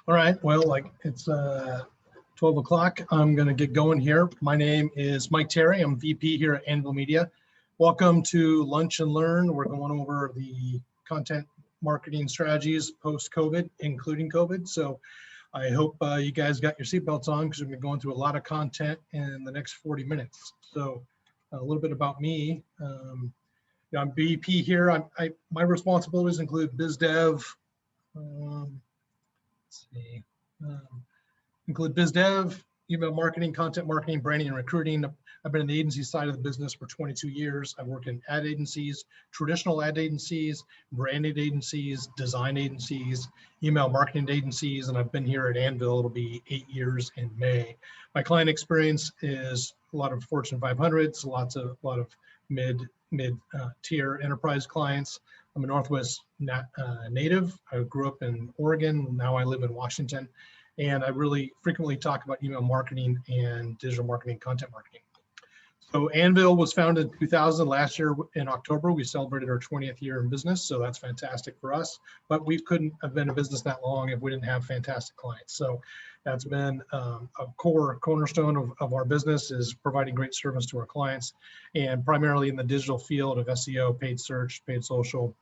All right, well, it's 12 o'clock. I'm going to get going here. My name is Mike Terry. I'm VP here at Anvil Media. Welcome to Lunch and Learn. We're going over the content marketing strategies post-COVID, including COVID. So I hope you guys got your seatbelts on because we're going to be going through a lot of content in the next 40 minutes. So a little bit about me. I'm VP here. My responsibilities include biz dev. Include biz dev, email marketing, content marketing, branding, and recruiting. I've been in the agency side of the business for 22 years. I've worked in ad agencies, traditional ad agencies, branded agencies, design agencies, email marketing agencies, and I've been here at Anvil. It'll be 8 years in May. My client experience is a lot of Fortune 500s, a lot of mid-tier enterprise clients. I'm a Northwest native. I grew up in Oregon. Now I live in Washington. And I really frequently talk about email marketing and digital marketing, content marketing. So Anvil was founded in 2000. Last year in October, we celebrated our 20th year in business. So that's fantastic for us. But we couldn't have been in business that long if we didn't have fantastic clients. So that's been a cornerstone of our business, is providing great service to our clients, and primarily in the digital field of SEO, paid search, paid social.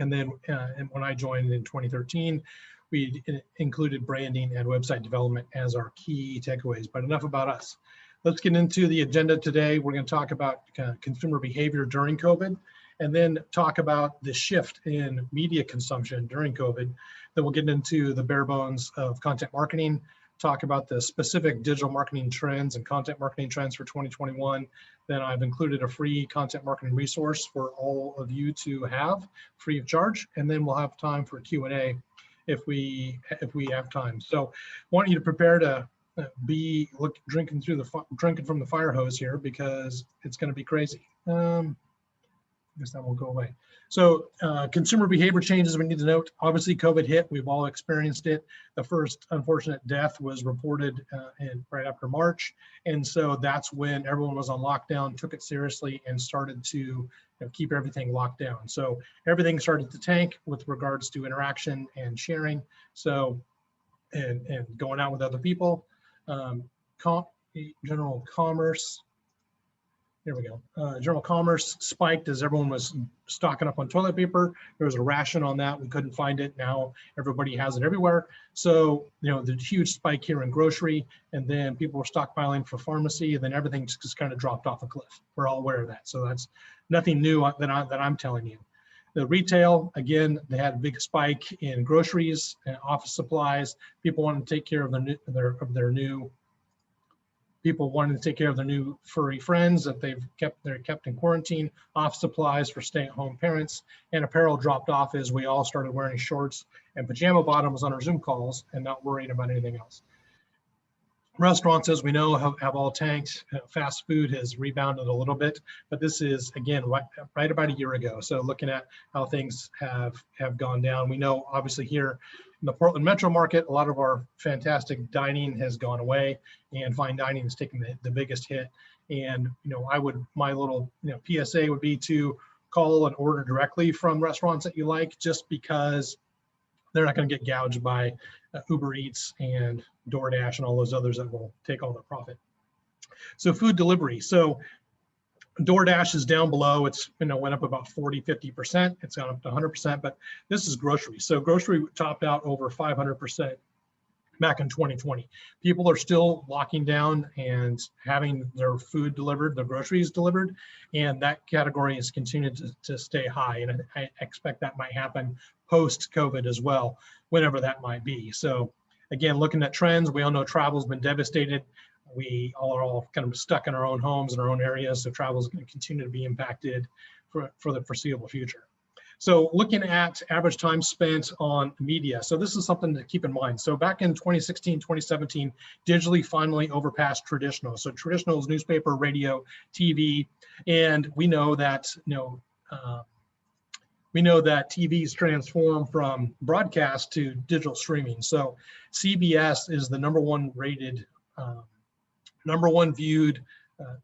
And then and when I joined in 2013, we included branding and website development as our key takeaways. But enough about us. Let's get into the agenda today. We're going to talk about consumer behavior during COVID, and then talk about the shift in media consumption during COVID. Then we'll get into the bare bones of content marketing, talk about the specific digital marketing trends and content marketing trends for 2021. Then I've included a free content marketing resource for all of you to have free of charge. And then we'll have time for Q&A if we have time. So I want you to prepare to drinking from the fire hose here, because it's going to be crazy. I guess that won't go away. So consumer behavior changes we need to note. Obviously, COVID hit. We've all experienced it. The first unfortunate death was reported right after March. And so that's when everyone was on lockdown, took it seriously, and started to keep everything locked down. So everything started to tank with regards to interaction and sharing. So, and going out with other people. General commerce. Here we go. General commerce spiked as everyone was stocking up on toilet paper. There was a ration on that. We couldn't find it. Now everybody has it everywhere. So, the huge spike here in grocery, and then people were stockpiling for pharmacy, and then everything just kind of dropped off a cliff. We're all aware of that. So that's nothing new that I'm telling you. The retail, again, they had a big spike in groceries and office supplies. People wanted to take care of their new People wanting to take care of their new furry friends that they're kept in quarantine, office supplies for stay-at-home parents, and apparel dropped off as we all started wearing shorts and pajama bottoms on our Zoom calls and not worrying about anything else. Restaurants, as we know, have all tanked. Fast food has rebounded a little bit, but this is, again, right about a year ago. So looking at how things have gone down, we know obviously here in the Portland metro market, a lot of our fantastic dining has gone away, and fine dining has taken the biggest hit. And my little PSA would be to call and order directly from restaurants that you like, just because they're not going to get gouged by Uber Eats and DoorDash and all those others that will take all the profit. So food delivery. So DoorDash is down below. It's went up about 40–50%. It's gone up to 100%, but this is grocery. So grocery topped out over 500% back in 2020. People are still locking down and having their food delivered, their groceries delivered, and that category has continued to stay high. And I expect that might happen post-COVID as well, whenever that might be. So again, looking at trends, we all know travel's been devastated. We all are all kind of stuck in our own homes, in our own areas, so travel is going to continue to be impacted for the foreseeable future. So looking at average time spent on media. So this is something to keep in mind. So back in 2016, 2017, digitally finally overpassed traditional. So traditional is newspaper, radio, TV, and we know that TV's transformed from broadcast to digital streaming. So CBS is the number one rated, number one viewed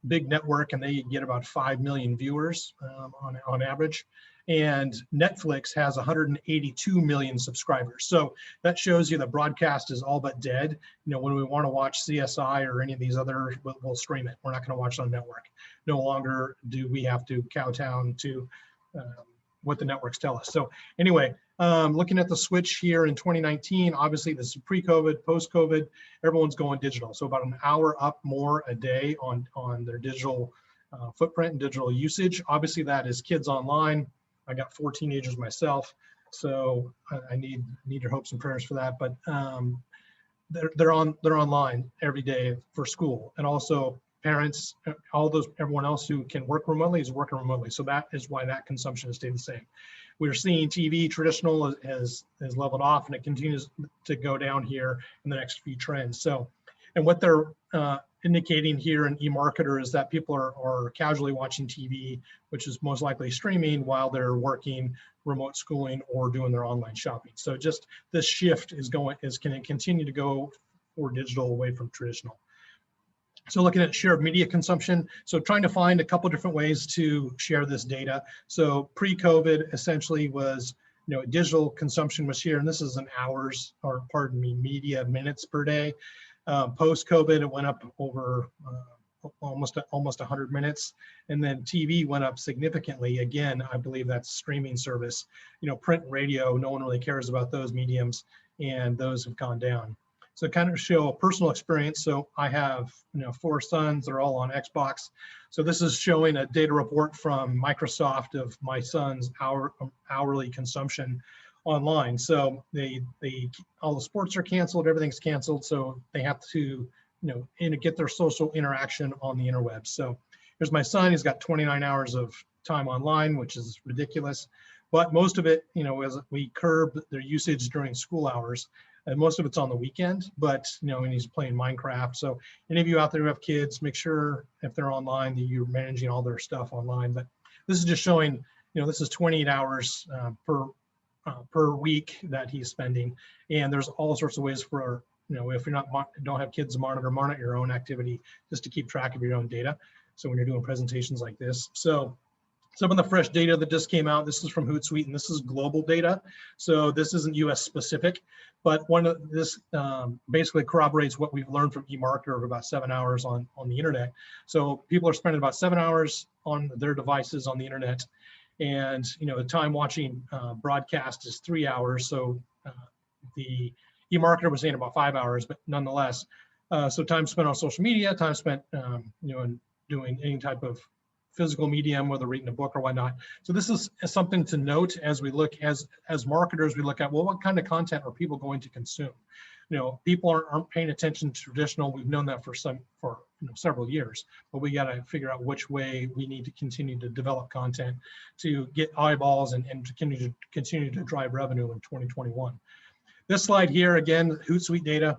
big network, and they get about 5 million viewers on average. and Netflix has 182 million subscribers. So that shows you that broadcast is all but dead. You know, when we want to watch CSI or any of these other, we'll stream it. We're not going to watch it on network. No longer do we have to kowtow to what the networks tell us. So anyway, looking at the switch here in 2019, obviously this is pre-COVID, post-COVID, everyone's going digital. So about an hour up more a day on their digital footprint and digital usage. Obviously that is kids online. I got 4 teenagers myself, so I need your hopes and prayers for that. But they're online every day for school, and also parents, everyone else who can work remotely is working remotely. So that is why that consumption has stayed the same. We're seeing TV traditional has leveled off, and it continues to go down here in the next few trends. So, and what they're indicating here in eMarketer is that people are casually watching TV, which is most likely streaming while they're working, remote schooling, or doing their online shopping. So just this shift is going to continue to go for digital away from traditional. So looking at share of media consumption, so trying to find a couple different ways to share this data. So pre-COVID essentially was, you know, digital consumption was here, and this is in hours, or pardon me, media minutes per day. Post-COVID, it went up over almost 100 minutes, and then TV went up significantly. Again, I believe that's streaming service. You know, print and radio, no one really cares about those mediums, and those have gone down. So kind of show a personal experience. So I have, you know, 4 sons, they're all on Xbox. So this is showing a data report from Microsoft of my son's hourly consumption online. So all the sports are canceled, everything's canceled. So they have to, you know, get their social interaction on the interwebs. So here's my son, he's got 29 hours of time online, which is ridiculous. But most of it, you know, as we curb their usage during school hours, and most of it's on the weekend, but, you know, and he's playing Minecraft. So any of you out there who have kids, make sure if they're online that you're managing all their stuff online. But this is just showing, you know, this is 28 hours per week that he's spending. And there's all sorts of ways for, you know, if you're don't have kids to monitor your own activity, just to keep track of your own data. So when you're doing presentations like this. So some of the fresh data that just came out, this is from Hootsuite, and this is global data. So this isn't US specific, but this basically corroborates what we've learned from eMarketer of about 7 hours on the internet. So people are spending about 7 hours on their devices on the internet. And, you know, the time watching broadcast is 3 hours. So the eMarketer was saying about 5 hours, but nonetheless, so time spent on social media, time spent, you know, in doing any type of physical medium, whether reading a book or whatnot. So this is something to note as we look, as marketers, we look at, well, what kind of content are people going to consume? You know, people aren't paying attention to traditional. We've known that for you know, several years, but we got to figure out which way we need to continue to develop content to get eyeballs and to continue to drive revenue in 2021. This slide here, again, Hootsuite data,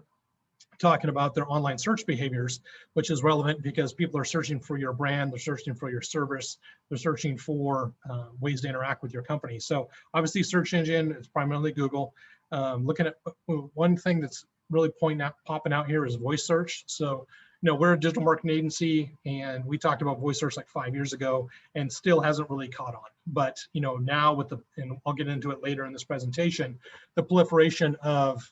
talking about their online search behaviors, which is relevant because people are searching for your brand, they're searching for your service, they're searching for ways to interact with your company. So obviously search engine is primarily Google. Looking at one thing that's really popping out here is voice search. So, you know, we're a digital marketing agency, and we talked about voice search like 5 years ago, and still hasn't really caught on. But, you know, now with and I'll get into it later in this presentation, the proliferation of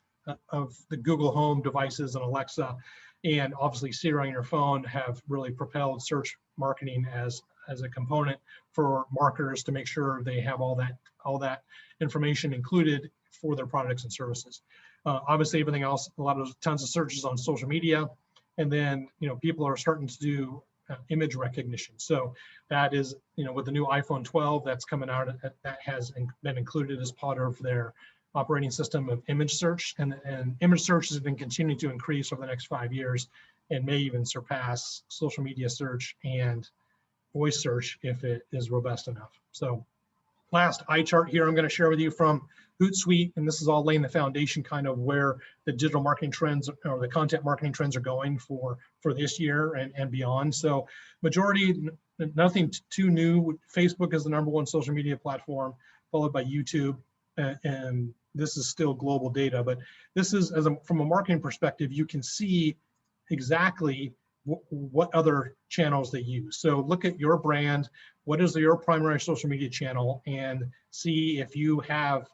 the Google Home devices and Alexa, and obviously Siri on your phone, have really propelled search marketing as a component for marketers to make sure they have all that information included for their products and services. Obviously, everything else, tons of searches on social media, and then, you know, people are starting to do image recognition. So that is, you know, with the new iPhone 12 that's coming out, that has been included as part of their operating system of image search, and image search has been continuing to increase over the next 5 years, and may even surpass social media search and voice search if it is robust enough. So last eye chart here I'm going to share with you from Hootsuite, and this is all laying the foundation kind of where the digital marketing trends or the content marketing trends are going for this year and beyond. So majority, nothing too new. Facebook is the #1 social media platform, followed by YouTube, and this is still global data, but this is, from a marketing perspective, you can see exactly what other channels they use. So look at your brand, what is your primary social media channel, and see if you have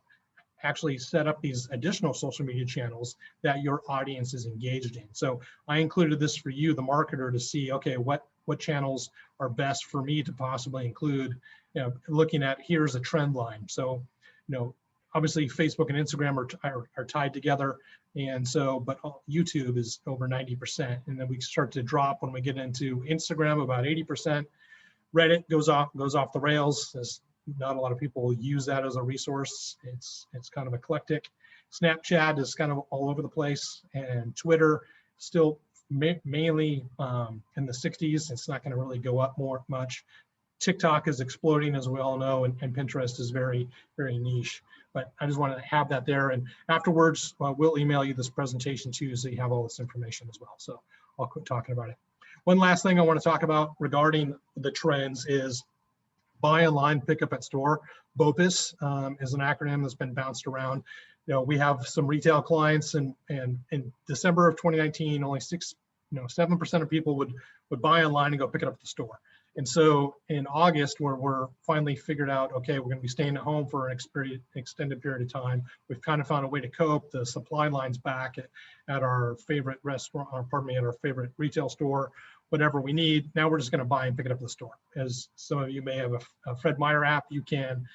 actually set up these additional social media channels that your audience is engaged in. So I included this for you, the marketer, to see, okay, what channels are best for me to possibly include, looking at, here's a trend line. So, obviously Facebook and Instagram are tied together. And so, but YouTube is over 90%. And then we start to drop when we get into Instagram, about 80%. Reddit goes off the rails. There's not a lot of people use that as a resource. It's kind of eclectic. Snapchat is kind of all over the place, and Twitter still mainly in the 60s. It's not going to really go up much. TikTok is exploding, as we all know, and Pinterest is very, very niche. But I just wanted to have that there. And afterwards, we'll email you this presentation too, so you have all this information as well. So I'll quit talking about it. One last thing I want to talk about regarding the trends is buy online, pick up at store. BOPIS is an acronym that's been bounced around. We have some retail clients, and in December of 2019, only 7% of people would buy online and go pick it up at the store. And so in August, where we're finally figured out, okay, we're going to be staying at home for an extended period of time. We've kind of found a way to cope. The supply line's back at our favorite restaurant, or pardon me, at our favorite retail store. Whatever we need, now we're just going to buy and pick it up at the store. As some of you may have a Fred Meyer app, you can,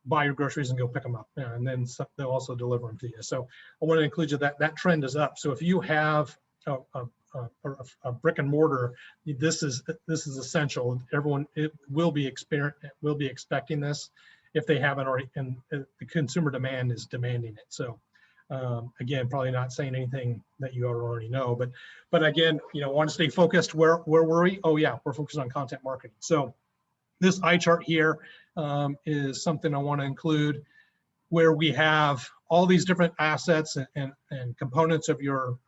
buy your groceries and go pick them up, and then they'll also deliver them to you. So I want to include you that trend is up. So if you have a brick and mortar, this is essential. Everyone will be expecting this if they haven't already, and the consumer demand is demanding it. So again, probably not saying anything that you already know, but again, want to stay focused. Where were we? Oh yeah, we're focused on content marketing. So this eye chart here is something I want to include, where we have all these different assets and components of your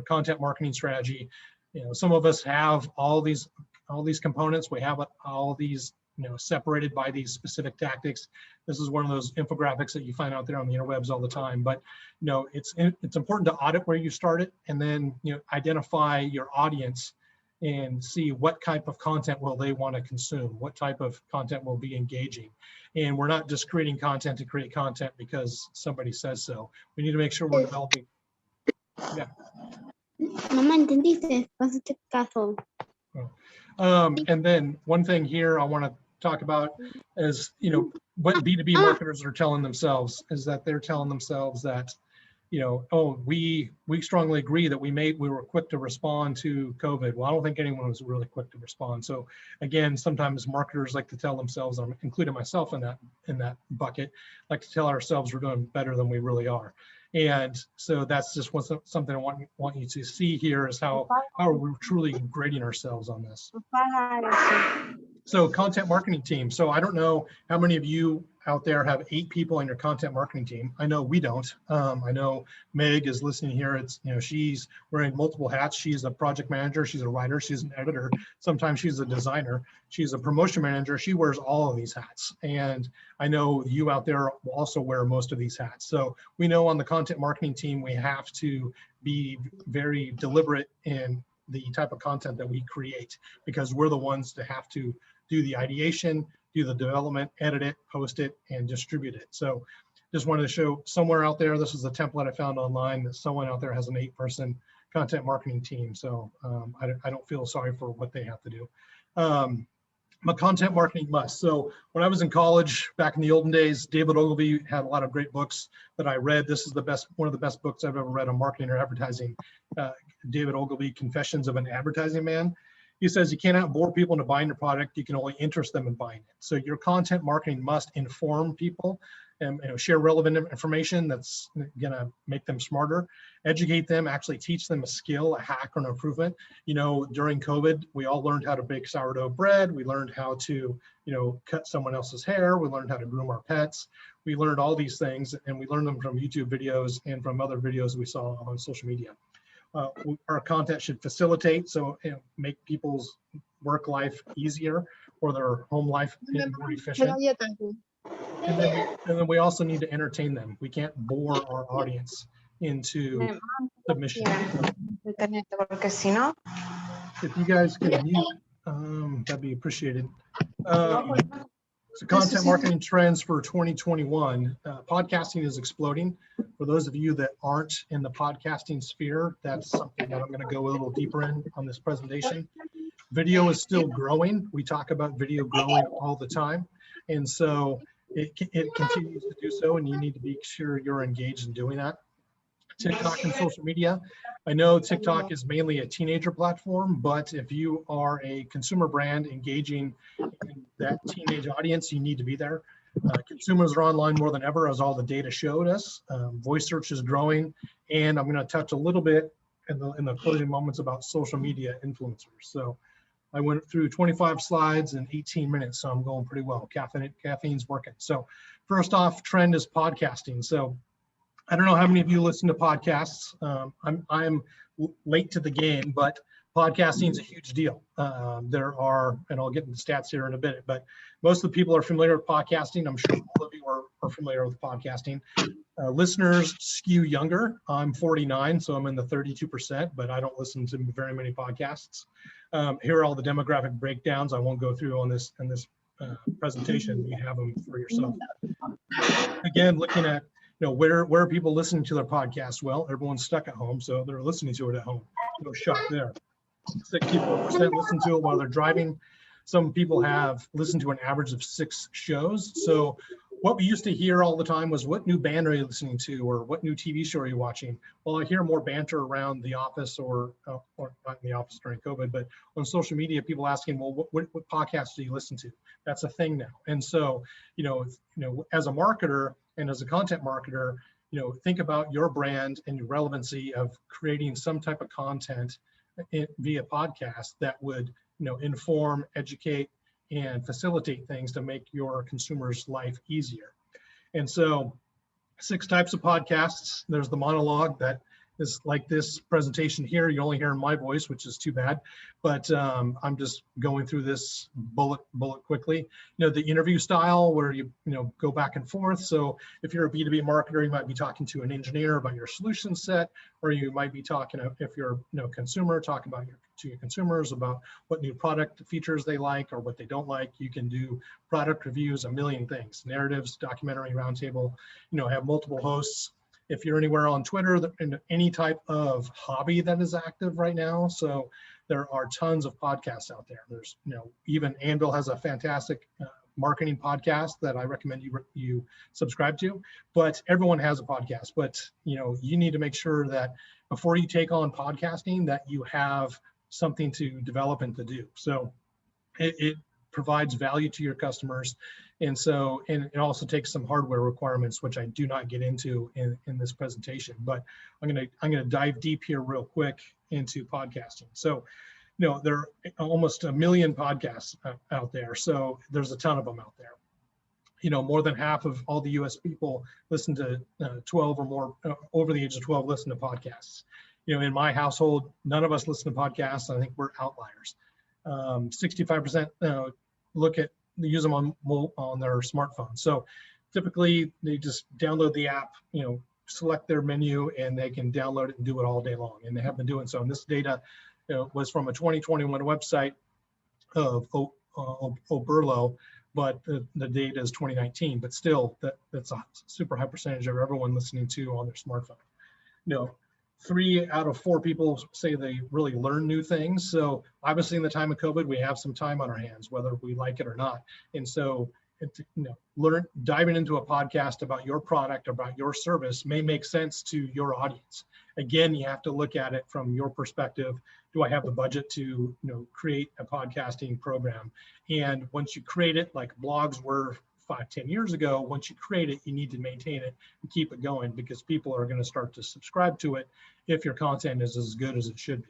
content marketing strategy. Some of us have all these components. We have all these separated by these specific tactics. This is one of those infographics that you find out there on the interwebs all the time. But it's important to audit where you started, and then identify your audience and see what type of content will they want to consume, what type of content will be engaging. And we're not just creating content to create content because somebody says so. We need to make sure we're developing. Yeah. Mamá, ¿entendiste? Hazte caso. And then one thing here I want to talk about is, what B2B marketers are telling themselves is that they're telling themselves that, oh, we strongly agree that we were quick to respond to COVID. Well, I don't think anyone was really quick to respond. So again, sometimes marketers like to tell themselves, I'm including myself in that bucket, like to tell ourselves we're doing better than we really are. And so that's just something I want you to see here, is how are we truly grading ourselves on this. So content marketing team. So I don't know how many of you out there have 8 people on your content marketing team. I know we don't. I know Meg is listening here. It's, she's wearing multiple hats. She's a project manager. She's a writer. She's an editor. Sometimes she's a designer. She's a promotion manager. She wears all of these hats. And I know you out there will also wear most of these hats. So we know on the content marketing team, we have to be very deliberate in the type of content that we create, because we're the ones that have to do the ideation, do the development, edit it, post it, and distribute it. So just wanted to show somewhere out there, this is a template I found online, that someone out there has an 8-person content marketing team. So I don't feel sorry for what they have to do. A content marketing must. So when I was in college, back in the olden days, David Ogilvy had a lot of great books that I read. This is one of the best books I've ever read on marketing or advertising. David Ogilvy, Confessions of an Advertising Man. He says you cannot bore people into buying your product. You can only interest them in buying it. So your content marketing must inform people and share relevant information that's going to make them smarter, educate them, actually teach them a skill, a hack, or an improvement. During COVID, we all learned how to bake sourdough bread. We learned how to, cut someone else's hair. We learned how to groom our pets. We learned all these things, and we learned them from YouTube videos and from other videos we saw on social media. Our content should facilitate, so make people's work life easier, or their home life more efficient. And then we also need to entertain them. We can't bore our audience into submission. if you guys can mute, that'd be appreciated. So content marketing trends for 2021. Podcasting is exploding. For those of you that aren't in the podcasting sphere, that's something that I'm going to go a little deeper in on this presentation. Video is still growing. We talk about video growing all the time. And so it continues to do so, and you need to be sure you're engaged in doing that. TikTok and social media. I know TikTok is mainly a teenager platform, but if you are a consumer brand engaging in that teenage audience, you need to be there. Consumers are online more than ever, as all the data showed us. Voice search is growing, and I'm going to touch a little bit in the closing moments about social media influencers. So I went through 25 slides in 18 minutes, so I'm going pretty well. Caffeine's working. So first off, trend is podcasting. So I don't know how many of you listen to podcasts. I'm late to the game, but podcasting is a huge deal. There are, and I'll get into stats here in a bit, but most of the people are familiar with podcasting. I'm sure all of you are familiar with podcasting. Listeners skew younger. I'm 49, so I'm in the 32%, but I don't listen to very many podcasts. Here are all the demographic breakdowns. I won't go through on this presentation. You have them for yourself. Again, looking at where are people listening to their podcast? Well, everyone's stuck at home, so they're listening to it at home. No shock there. 64% listen to it while they're driving. Some people have listened to an average of 6 shows. So what we used to hear all the time was, what new band are you listening to, or what new TV show are you watching? Well, I hear more banter around the office, or not in the office during COVID, but on social media, people asking, well, what podcasts do you listen to? That's a thing now. And so, as a marketer and as a content marketer, think about your brand and your relevancy of creating some type of content via podcast that would, inform, educate, and facilitate things to make your consumer's life easier. And so 6 types of podcasts. There's the monologue that is like this presentation here. You're only hearing my voice, which is too bad, but I'm just going through this bullet quickly. The interview style where you go back and forth. So if you're a B2B marketer, you might be talking to an engineer about your solution set, or you might be talking, if you're consumer, talking about to your consumers about what new product features they like or what they don't like. You can do product reviews, a million things, narratives, documentary, roundtable, have multiple hosts. If you're anywhere on Twitter, and any type of hobby that is active right now. So there are tons of podcasts out there. There's, even Anvil has a fantastic marketing podcast that I recommend you subscribe to, but everyone has a podcast. But, you need to make sure that before you take on podcasting, that you have something to develop and to do. So it provides value to your customers. And so, and it also takes some hardware requirements, which I do not get into in this presentation, but I'm gonna dive deep here real quick into podcasting. So, there are almost 1 million podcasts out there. So there's a ton of them out there. More than half of all the US people listen to 12 or more, over the age of 12, listen to podcasts. In my household, none of us listen to podcasts. I think we're outliers. 65% use them on their smartphone. So typically they just download the app, select their menu, and they can download it and do it all day long. And they have been doing so. And this data was from a 2021 website of Oberlo, but the data is 2019. But still, that's a super high percentage of everyone listening to on their smartphone. 3 out of 4 people say they really learn new things. So obviously in the time of COVID, we have some time on our hands, whether we like it or not. And so, diving into a podcast about your product, about your service may make sense to your audience. Again, you have to look at it from your perspective. Do I have the budget to, create a podcasting program? And once you create it, like blogs were 5-10 years ago, once you create it, you need to maintain it and keep it going, because people are going to start to subscribe to it if your content is as good as it should be.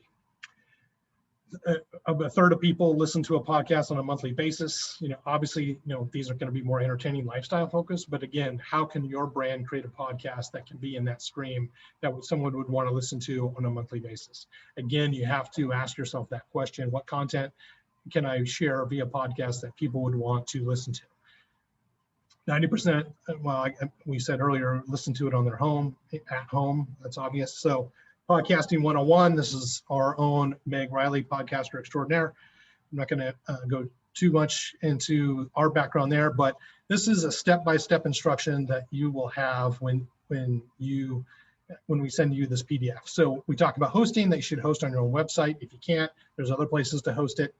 A third of people listen to a podcast on a monthly basis. Obviously, these are going to be more entertaining, lifestyle focused, but again, how can your brand create a podcast that can be in that stream that someone would want to listen to on a monthly basis? Again, you have to ask yourself that question: what content can I share via podcast that people would want to listen to? 90%, well, we said earlier, listen to it on their home, at home. That's obvious. So Podcasting 101. This is our own Meg Riley, podcaster extraordinaire. I'm not going to go too much into our background there, but this is a step-by-step instruction that you will have when we send you this PDF. So we talk about hosting, that you should host on your own website. If you can't, there's other places to host it.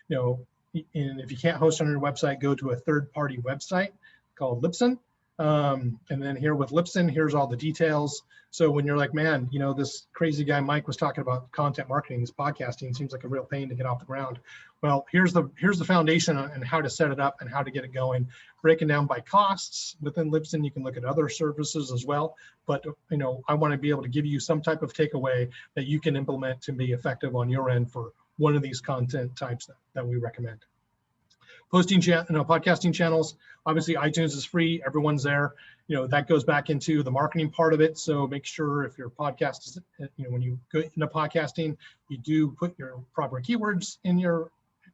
And if you can't host on your website, go to a third-party website called Libsyn. And then here with Libsyn, here's all the details. So when you're like, man, this crazy guy Mike was talking about content marketing, this podcasting seems like a real pain to get off the ground. Well, here's the foundation and how to set it up and how to get it going. Breaking down by costs within Libsyn. You can look at other services as well, but I want to be able to give you some type of takeaway that you can implement to be effective on your end for one of these content types that we recommend. Podcasting channels. Obviously, iTunes is free. Everyone's there. That goes back into the marketing part of it. So make sure if your podcast is, when you go into podcasting, you do put your proper keywords in your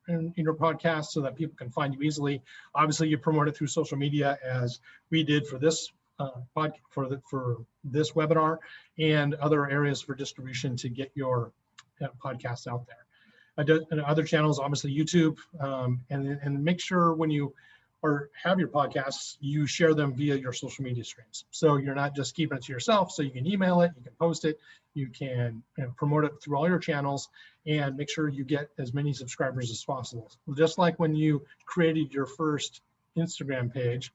podcast so that people can find you easily. Obviously, you promote it through social media, as we did for this for this webinar, and other areas for distribution to get your podcasts out there. And other channels, obviously YouTube, and make sure when you have your podcasts, you share them via your social media streams. So you're not just keeping it to yourself. So you can email it, you can post it, you can promote it through all your channels, and make sure you get as many subscribers as possible. Just like when you created your first Instagram page,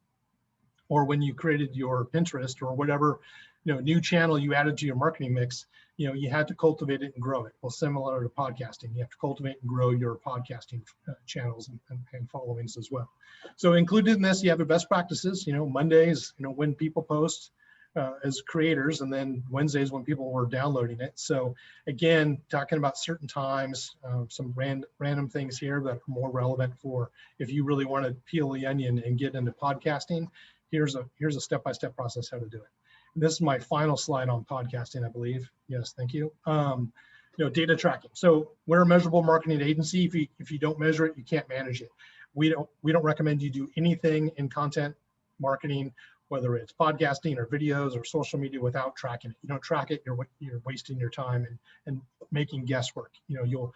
or when you created your Pinterest, or whatever new channel you added to your marketing mix, you had to cultivate it and grow it. Well, similar to podcasting, you have to cultivate and grow your podcasting channels and followings as well. So included in this, you have your best practices. Mondays, when people post as creators, and then Wednesdays when people were downloading it. So again, talking about certain times, some random things here that are more relevant for if you really want to peel the onion and get into podcasting. Here's a step-by-step process how to do it. This is my final slide on podcasting, I believe. Yes, thank you. Data tracking. So we're a measurable marketing agency. If you don't measure it, you can't manage it. We don't recommend you do anything in content marketing, whether it's podcasting or videos or social media, without tracking it. You don't track it, you're wasting your time and making guesswork. You'll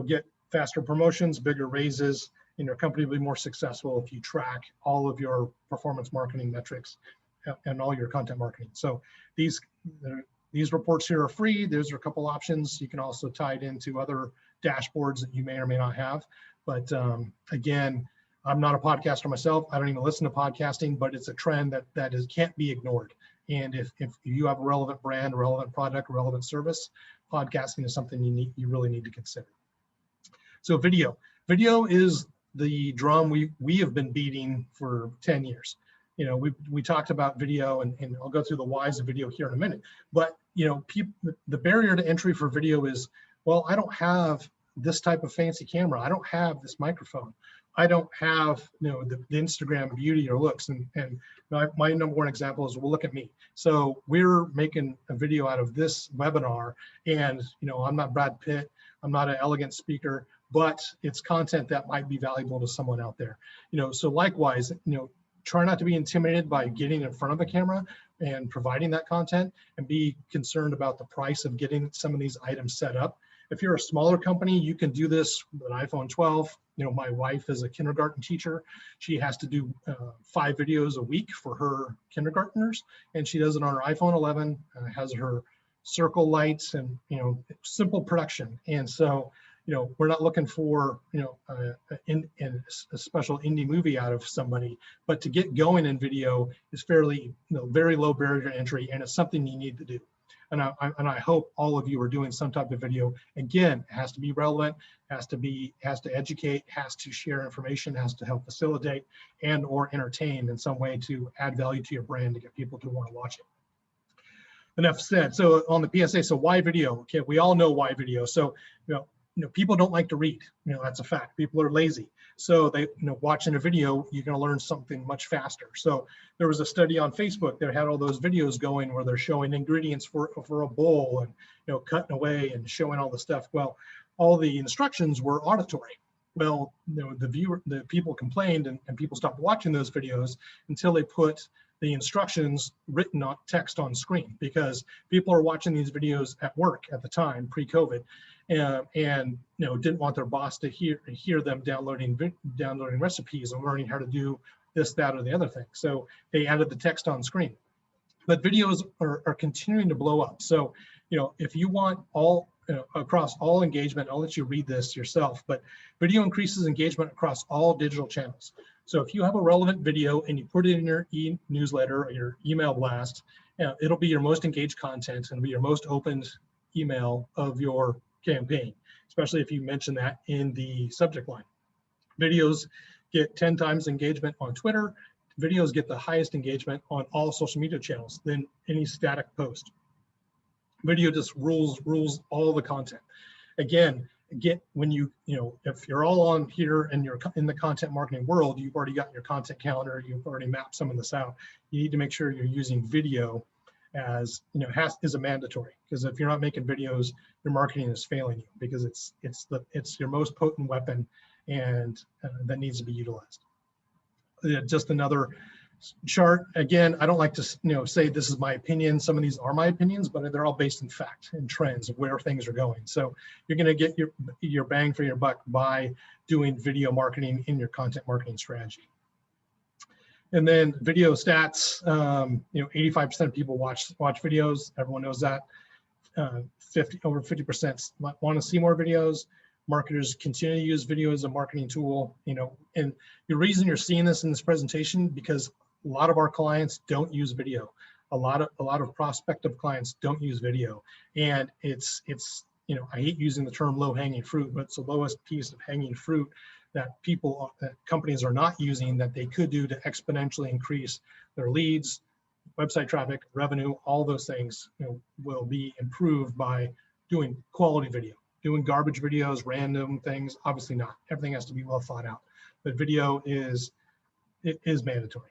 get faster promotions, bigger raises, and your company will be more successful if you track all of your performance marketing metrics and all your content marketing. So these reports here are free. There's a couple options. You can also tie it into other dashboards that you may or may not have. But again, I'm not a podcaster myself. I don't even listen to podcasting, but it's a trend that can't be ignored. And if you have a relevant brand, relevant product, relevant service, podcasting is something you really need to consider. So video is the drum we have been beating for 10 years. We talked about video, and I'll go through the whys of video here in a minute. But the barrier to entry for video is, well, I don't have this type of fancy camera. I don't have this microphone. I don't have the Instagram beauty or looks. And my number one example is, well, look at me. So we're making a video out of this webinar, and I'm not Brad Pitt. I'm not an elegant speaker, but it's content that might be valuable to someone out there. So likewise, try not to be intimidated by getting in front of a camera and providing that content, and be concerned about the price of getting some of these items set up. If you're a smaller company, you can do this with an iPhone 12. My wife is a kindergarten teacher. She has to do 5 videos a week for her kindergartners, and she does it on her iPhone 11, has her circle lights and, simple production. And so, we're not looking for, a special indie movie out of somebody, but to get going in video is fairly, very low barrier to entry, and it's something you need to do. And I hope all of you are doing some type of video. Again, it has to be relevant, has to educate, has to share information, has to help facilitate and or entertain in some way to add value to your brand to get people to want to watch it. Enough said. So on the PSA, so why video? Okay, we all know why video. So, people don't like to read. That's a fact. People are lazy. So they, watching a video, you're going to learn something much faster. So there was a study on Facebook that had all those videos going where they're showing ingredients for a bowl and, cutting away and showing all the stuff. Well, all the instructions were auditory. Well, the people complained and people stopped watching those videos until they put the instructions written on text on screen, because people are watching these videos at work at the time pre-COVID, and didn't want their boss to hear them downloading recipes and learning how to do this, that, or the other thing. So they added the text on screen. But videos are continuing to blow up. So if you want all across all engagement, I'll let you read this yourself, but video increases engagement across all digital channels. So if you have a relevant video and you put it in your e-newsletter or your email blast, it'll be your most engaged content and be your most opened email of your campaign, especially if you mention that in the subject line. Videos get 10 times engagement on Twitter. Videos get the highest engagement on all social media channels than any static post. Video just rules all the content. Again, when if you're all on here and you're in the content marketing world, you've already got your content calendar, you've already mapped some of this out. You need to make sure you're using video as is a mandatory, because if you're not making videos, your marketing is failing you, because it's your most potent weapon, and that needs to be utilized. Just another chart. Again, I don't like to say this is my opinion. Some of these are my opinions, but they're all based in fact and trends of where things are going. So you're going to get your bang for your buck by doing video marketing in your content marketing strategy. And then video stats. 85% of people watch videos. Everyone knows that. Over 50% want to see more videos. Marketers continue to use video as a marketing tool, and the reason you're seeing this in this presentation, because a lot of our clients don't use video. A lot of prospective clients don't use video, and it's I hate using the term low hanging fruit, but it's the lowest piece of hanging fruit that companies are not using, that they could do to exponentially increase their leads, website traffic, revenue. All those things will be improved by doing quality video. Doing garbage videos, random things, obviously not. Everything has to be well thought out, but video is mandatory.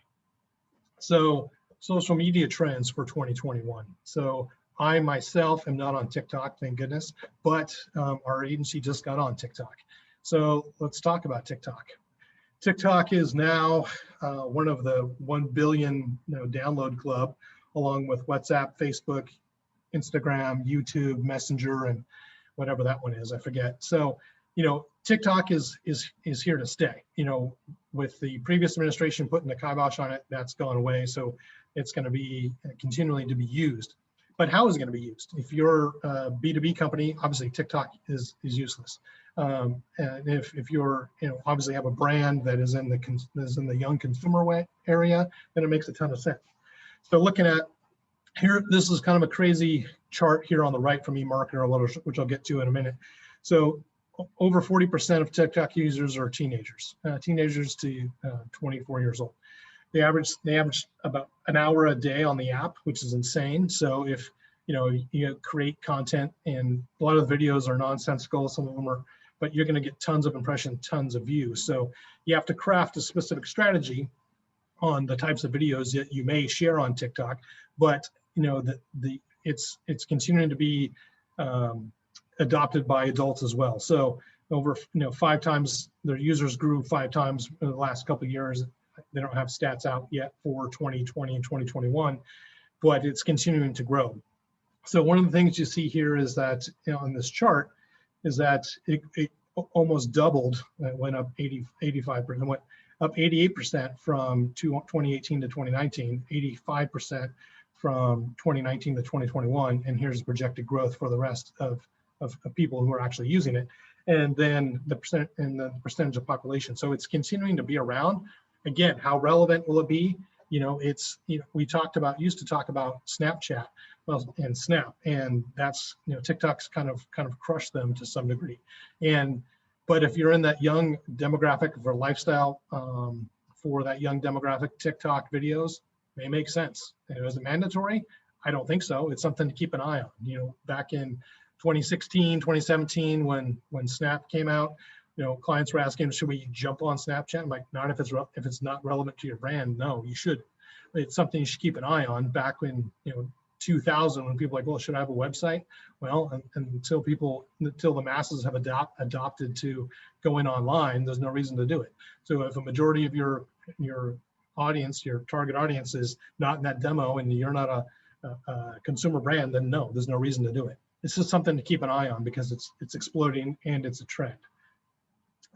So social media trends for 2021. So I myself am not on TikTok, thank goodness, but our agency just got on TikTok. So let's talk about TikTok. TikTok is now one of the 1 billion download club, along with WhatsApp, Facebook, Instagram, YouTube, Messenger, and whatever that one is, I forget. So, TikTok is here to stay. With the previous administration putting the kibosh on it, that's gone away. So it's going to be continually to be used. But how is it going to be used? If you're a B2B company, obviously TikTok is useless. And if you're, obviously have a brand that is in the young consumer area, then it makes a ton of sense. So looking at here, this is kind of a crazy chart here on the right from eMarketer, which I'll get to in a minute. So over 40% of TikTok users are teenagers, teenagers to 24 years old. They average about an hour a day on the app, which is insane. So if you create content, and a lot of the videos are nonsensical, some of them are, but you're going to get tons of impressions, tons of views. So you have to craft a specific strategy on the types of videos that you may share on TikTok, but it's continuing to be adopted by adults as well. So over 5 times, their users grew 5 times in the last couple of years. They don't have stats out yet for 2020 and 2021, but it's continuing to grow. So one of the things you see here is that on this chart is that it almost doubled. It went up 85%, went up 88% from 2018 to 2019, 85% from 2019 to 2021, and here's projected growth for the rest of people who are actually using it, and then the percentage of population. So it's continuing to be around. Again, how relevant will it be? We used to talk about Snapchat, and Snap, and that's TikTok's kind of crushed them to some degree. But if you're in that young demographic for lifestyle, for that young demographic, TikTok videos may make sense. Is it mandatory? I don't think so. It's something to keep an eye on. Back in 2016, 2017, when Snap came out, clients were asking, should we jump on Snapchat? I'm like, not if it's not relevant to your brand. No, you should. It's something you should keep an eye on. Back when 2000, when people were like, well, should I have a website? Well, until the masses have adopted to going online, there's no reason to do it. So if a majority of your audience, your target audience is not in that demo and you're not a consumer brand, then no, there's no reason to do it. This is something to keep an eye on because it's exploding and it's a trend.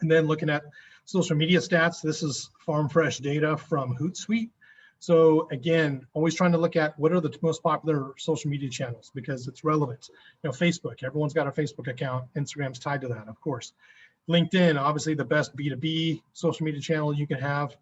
And then looking at social media stats, this is farm fresh data from Hootsuite. So again, always trying to look at what are the most popular social media channels because it's relevant. You know, Facebook, everyone's got a Facebook account. Instagram's tied to that, of course. LinkedIn, obviously the best B2B social media channel you can have,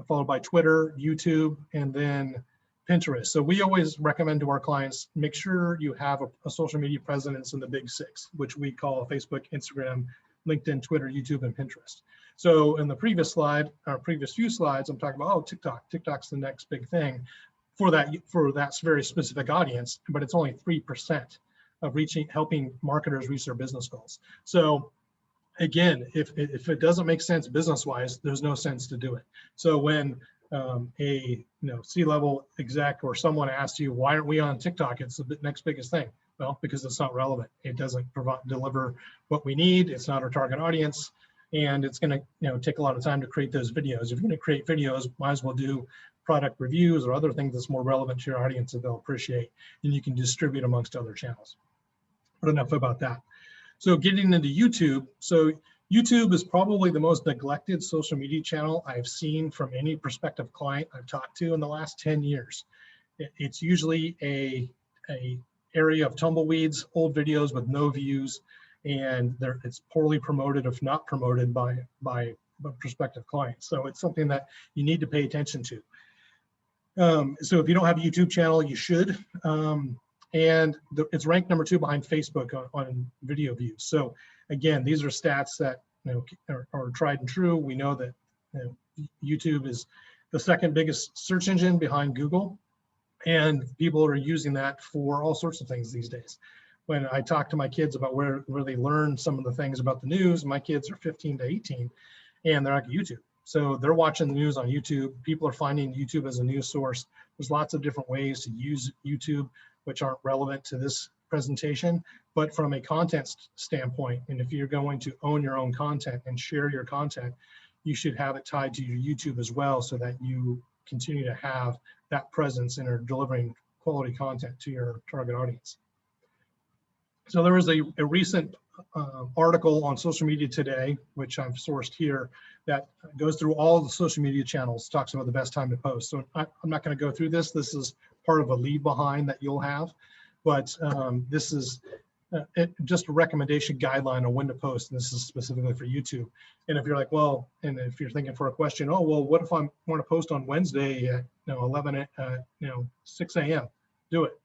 followed by Twitter, YouTube, and then Pinterest. So we always recommend to our clients, make sure you have a social media presence in the big six, which we call Facebook, Instagram, LinkedIn, Twitter, YouTube, and Pinterest. So in the previous slide, our previous few slides, I'm talking about, oh, TikTok. TikTok's the next big thing for that very specific audience, but it's only 3% of helping marketers reach their business goals. So again, if it doesn't make sense business-wise, there's no sense to do it. So when a C-level exec or someone asks you, why aren't we on TikTok? It's the next biggest thing. Well, because it's not relevant. It doesn't deliver what we need. It's not our target audience, and it's going to take a lot of time to create those videos. If you're going to create videos, might as well do product reviews or other things that's more relevant to your audience that they'll appreciate, and you can distribute amongst other channels. But enough about that. So getting into YouTube. So YouTube is probably the most neglected social media channel I've seen from any prospective client I've talked to in the last 10 years. It's usually a area of tumbleweeds, old videos with no views, and it's poorly promoted, if not promoted by prospective clients. So it's something that you need to pay attention to. So if you don't have a YouTube channel, you should. And it's ranked number 2 behind Facebook on video views. So again, these are stats that are tried and true. We know that YouTube is the second biggest search engine behind Google, and people are using that for all sorts of things these days. When I talk to my kids about where they learn some of the things about the news, my kids are 15 to 18, and they're on YouTube. So they're watching the news on YouTube. People are finding YouTube as a news source. There's lots of different ways to use YouTube, which aren't relevant to this presentation, but from a content standpoint, and if you're going to own your own content and share your content, you should have it tied to your YouTube as well so that you continue to have that presence and are delivering quality content to your target audience. So there was a recent article on Social Media Today, which I've sourced here, that goes through all the social media channels, talks about the best time to post. So I'm not going to go through this. This is part of a leave behind that you'll have, but this is just a recommendation guideline on when to post, and this is specifically for YouTube. And if you're like, well, and if you're thinking for a question, oh, well, what if I want to post on Wednesday at 6 a.m. Do it.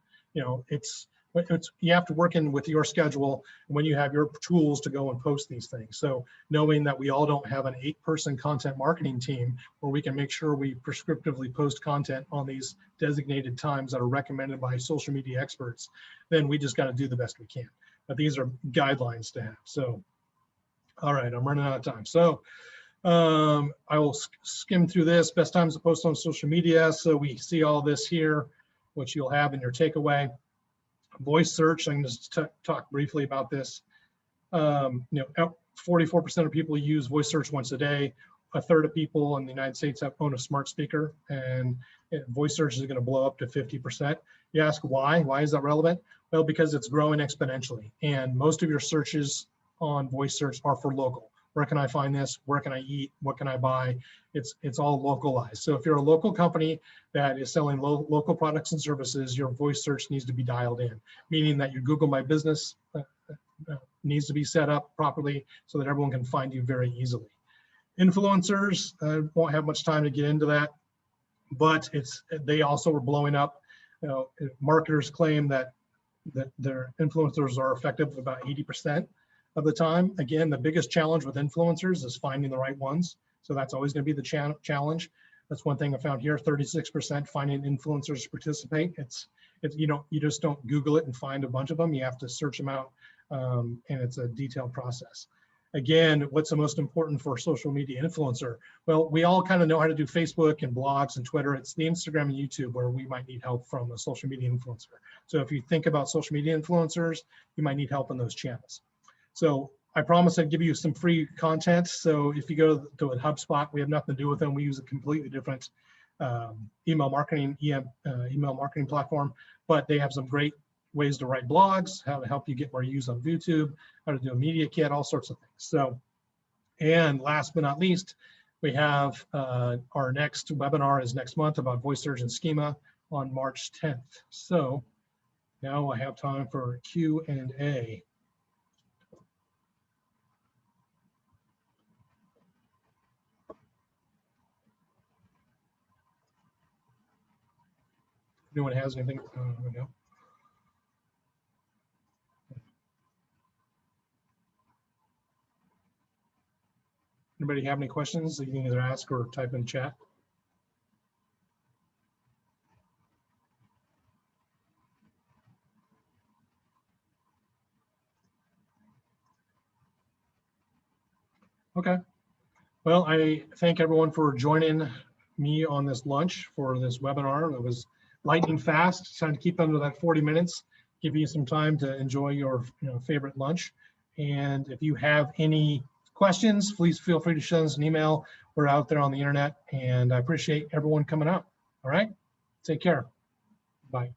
You have to work in with your schedule when you have your tools to go and post these things. So knowing that we all don't have an 8-person content marketing team where we can make sure we prescriptively post content on these designated times that are recommended by social media experts, then we just got to do the best we can. But these are guidelines to have. So, all right, I'm running out of time. So I will skim through this. Best times to post on social media. So we see all this here, which you'll have in your takeaway. Voice search, I'm going to talk briefly about this. 44% of people use voice search once a day. A third of people in the United States own a smart speaker, and voice search is going to blow up to 50%. You ask why? Why is that relevant? Well, because it's growing exponentially, and most of your searches on voice search are for local. Where can I find this? Where can I eat? What can I buy? It's all localized. So if you're a local company that is selling local products and services, your voice search needs to be dialed in, meaning that your Google My Business needs to be set up properly so that everyone can find you very easily. Influencers, won't have much time to get into that, but they also are blowing up. Marketers claim that their influencers are effective about 80% of the time. Again, the biggest challenge with influencers is finding the right ones. So that's always going to be the challenge. That's one thing I found here, 36% finding influencers to participate. You just don't Google it and find a bunch of them. You have to search them out, and it's a detailed process. Again, what's the most important for a social media influencer? Well, we all kind of know how to do Facebook and blogs and Twitter. It's the Instagram and YouTube where we might need help from a social media influencer. So if you think about social media influencers, you might need help in those channels. So I promise I'd give you some free content. So if you go to a HubSpot, we have nothing to do with them. We use a completely different email marketing platform, but they have some great ways to write blogs, how to help you get more views on YouTube, how to do a media kit, all sorts of things. So, and last but not least, we have our next webinar is next month about voice surge and schema on March 10th. So now I have time for Q&A. Anyone has anything? No. Anybody have any questions? You can either ask or type in chat. Okay. Well, I thank everyone for joining me on this lunch for this webinar. It was lightning fast, trying to keep under that 40 minutes, give you some time to enjoy your favorite lunch. And if you have any questions, please feel free to send us an email. We're out there on the internet, and I appreciate everyone coming out. All right, take care. Bye.